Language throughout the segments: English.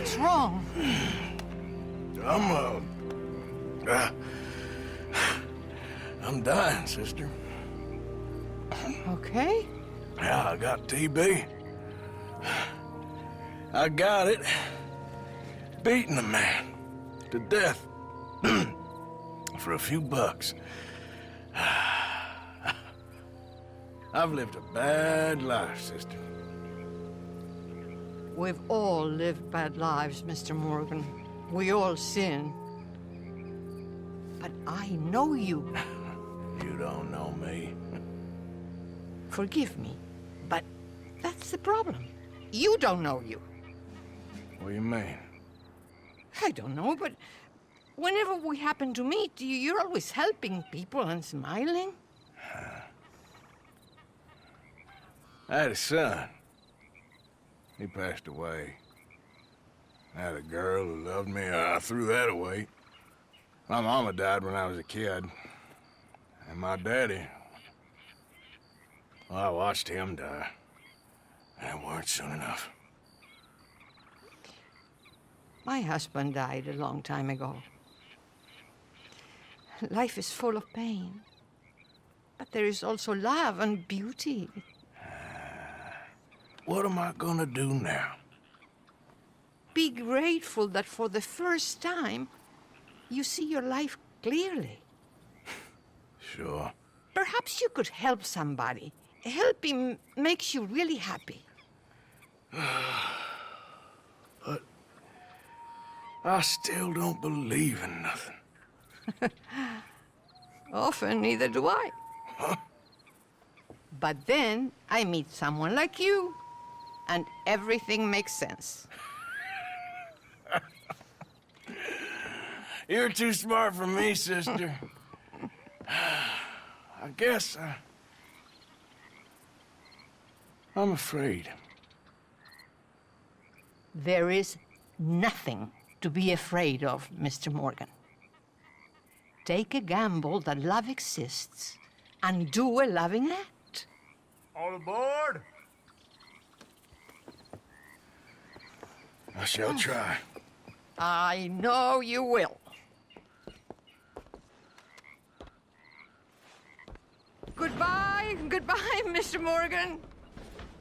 What's wrong? I'm dying, sister. Okay. Yeah, I got TB. I got it. Beating a man to death for a few bucks. I've lived a bad life, sister. We've all lived bad lives, Mr. Morgan. We all sin. But I know you. You don't know me. Forgive me, but that's the problem. You don't know you. What do you mean? I don't know, but whenever we happen to meet, you're always helping people and smiling. I had a son. He passed away. I had a girl who loved me. I threw that away. My mama died when I was a kid. And my daddy, well, I watched him die. And it weren't soon enough. My husband died a long time ago. Life is full of pain. But there is also love and beauty. What am I gonna do now? Be grateful that for the first time, you see your life clearly. Sure. Perhaps you could help somebody. Helping makes you really happy. But I still don't believe in nothing. Often, neither do I. Huh? But then I meet someone like you, and everything makes sense. You're too smart for me, sister. I guess I'm afraid. There is nothing to be afraid of, Mr. Morgan. Take a gamble that love exists and do a loving act. All aboard! I shall try. I know you will. Goodbye, goodbye, Mr. Morgan.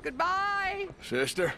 Goodbye. Sister?